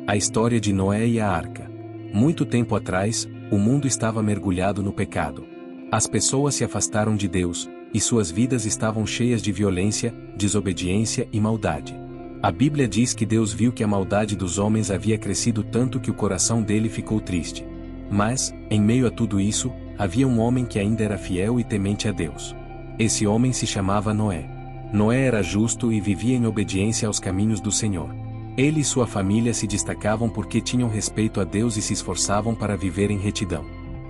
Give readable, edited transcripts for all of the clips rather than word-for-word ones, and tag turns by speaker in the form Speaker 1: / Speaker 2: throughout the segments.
Speaker 1: A história de Noé e a Arca. Muito tempo atrás, o mundo estava mergulhado no pecado. As pessoas se afastaram de Deus, e suas vidas estavam cheias de violência, desobediência e maldade. A Bíblia diz que Deus viu que a maldade dos homens havia crescido tanto que o coração dele ficou triste. Mas, em meio a tudo isso, havia um homem que ainda era fiel e temente a Deus. Esse homem se chamava Noé. Noé era justo e vivia em obediência aos caminhos do Senhor. Ele e sua família se destacavam porque tinham respeito a Deus e se esforçavam para viver em retidão.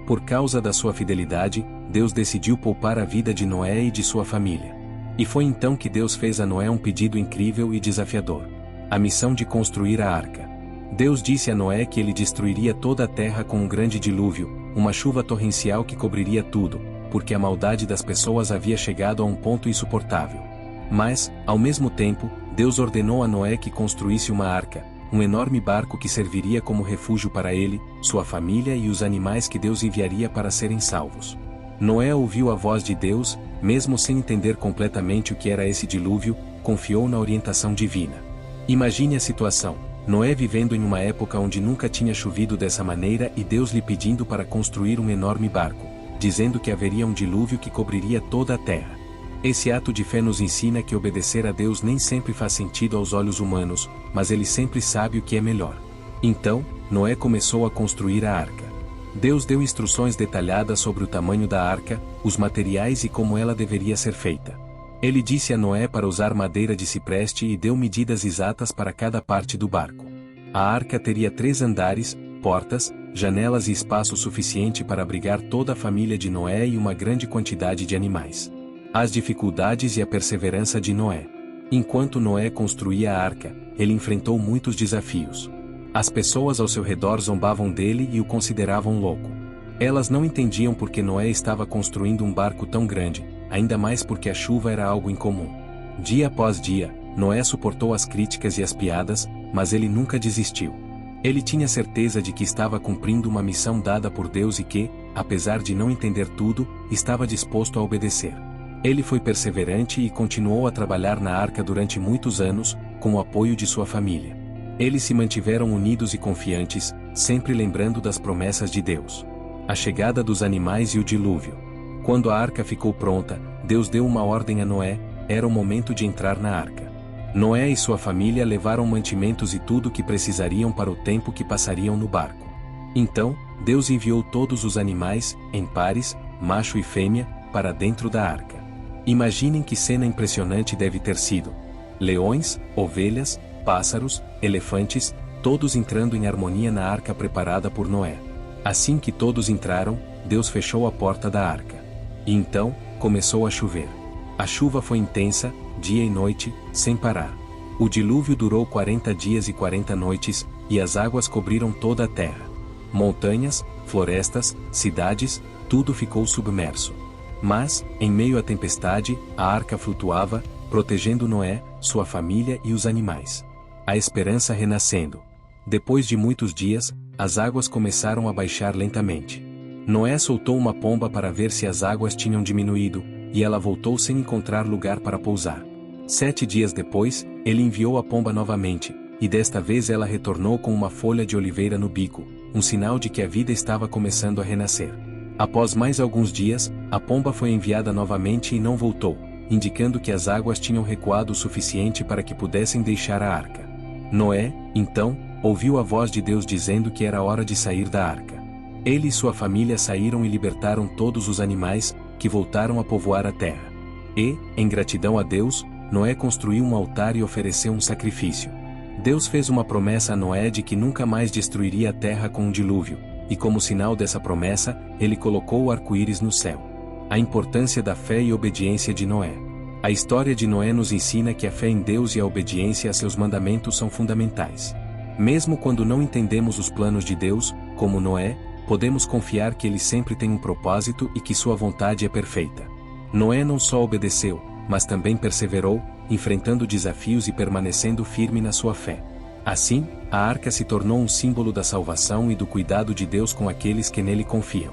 Speaker 1: Por causa da sua fidelidade, Deus decidiu poupar a vida de Noé e de sua família. E foi então que Deus fez a Noé um pedido incrível e desafiador: a missão de construir a arca. Deus disse a Noé que ele destruiria toda a terra com um grande dilúvio, uma chuva torrencial que cobriria tudo, porque a maldade das pessoas havia chegado a um ponto insuportável. Mas, ao mesmo tempo, Deus ordenou a Noé que construísse uma arca, um enorme barco que serviria como refúgio para ele, sua família e os animais que Deus enviaria para serem salvos. Noé ouviu a voz de Deus, mesmo sem entender completamente o que era esse dilúvio, confiou na orientação divina. Imagine a situação: Noé vivendo em uma época onde nunca tinha chovido dessa maneira e Deus lhe pedindo para construir um enorme barco, dizendo que haveria um dilúvio que cobriria toda a terra. Esse ato de fé nos ensina que obedecer a Deus nem sempre faz sentido aos olhos humanos, mas ele sempre sabe o que é melhor. Então, Noé começou a construir a arca. Deus deu instruções detalhadas sobre o tamanho da arca, os materiais e como ela deveria ser feita. Ele disse a Noé para usar madeira de cipreste e deu medidas exatas para cada parte do barco. A arca teria 3 andares, portas, janelas e espaço suficiente para abrigar toda a família de Noé e uma grande quantidade de animais. As dificuldades e a perseverança de Noé. Enquanto Noé construía a arca, ele enfrentou muitos desafios. As pessoas ao seu redor zombavam dele e o consideravam louco. Elas não entendiam por que Noé estava construindo um barco tão grande, ainda mais porque a chuva era algo incomum. Dia após dia, Noé suportou as críticas e as piadas, mas ele nunca desistiu. Ele tinha certeza de que estava cumprindo uma missão dada por Deus e que, apesar de não entender tudo, estava disposto a obedecer. Ele foi perseverante e continuou a trabalhar na arca durante muitos anos, com o apoio de sua família. Eles se mantiveram unidos e confiantes, sempre lembrando das promessas de Deus. A chegada dos animais e o dilúvio. Quando a arca ficou pronta, Deus deu uma ordem a Noé: era o momento de entrar na arca. Noé e sua família levaram mantimentos e tudo o que precisariam para o tempo que passariam no barco. Então, Deus enviou todos os animais, em pares, macho e fêmea, para dentro da arca. Imaginem que cena impressionante deve ter sido: leões, ovelhas, pássaros, elefantes, todos entrando em harmonia na arca preparada por Noé. Assim que todos entraram, Deus fechou a porta da arca. E então, começou a chover. A chuva foi intensa, dia e noite, sem parar. O dilúvio durou 40 dias e 40 noites, e as águas cobriram toda a terra. Montanhas, florestas, cidades, tudo ficou submerso. Mas, em meio à tempestade, a arca flutuava, protegendo Noé, sua família e os animais. A esperança renascendo. Depois de muitos dias, as águas começaram a baixar lentamente. Noé soltou uma pomba para ver se as águas tinham diminuído, e ela voltou sem encontrar lugar para pousar. 7 dias depois, ele enviou a pomba novamente, e desta vez ela retornou com uma folha de oliveira no bico, um sinal de que a vida estava começando a renascer. Após mais alguns dias, a pomba foi enviada novamente e não voltou, indicando que as águas tinham recuado o suficiente para que pudessem deixar a arca. Noé, então, ouviu a voz de Deus dizendo que era hora de sair da arca. Ele e sua família saíram e libertaram todos os animais, que voltaram a povoar a terra. E, em gratidão a Deus, Noé construiu um altar e ofereceu um sacrifício. Deus fez uma promessa a Noé de que nunca mais destruiria a terra com um dilúvio, e como sinal dessa promessa, ele colocou o arco-íris no céu. A importância da fé e obediência de Noé. A história de Noé nos ensina que a fé em Deus e a obediência a seus mandamentos são fundamentais. Mesmo quando não entendemos os planos de Deus, como Noé, podemos confiar que ele sempre tem um propósito e que sua vontade é perfeita. Noé não só obedeceu, mas também perseverou, enfrentando desafios e permanecendo firme na sua fé. Assim, a arca se tornou um símbolo da salvação e do cuidado de Deus com aqueles que nele confiam.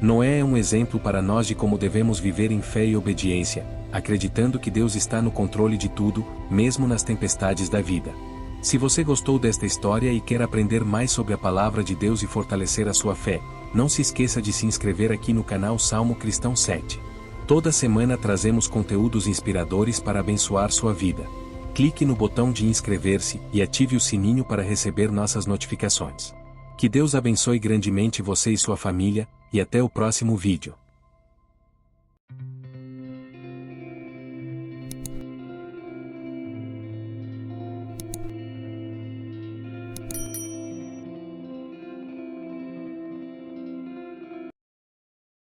Speaker 1: Noé é um exemplo para nós de como devemos viver em fé e obediência, acreditando que Deus está no controle de tudo, mesmo nas tempestades da vida. Se você gostou desta história e quer aprender mais sobre a palavra de Deus e fortalecer a sua fé, não se esqueça de se inscrever aqui no canal Salmo Cristão 7. Toda semana trazemos conteúdos inspiradores para abençoar sua vida. Clique no botão de inscrever-se e ative o sininho para receber nossas notificações. Que Deus abençoe grandemente você e sua família, e até o próximo vídeo.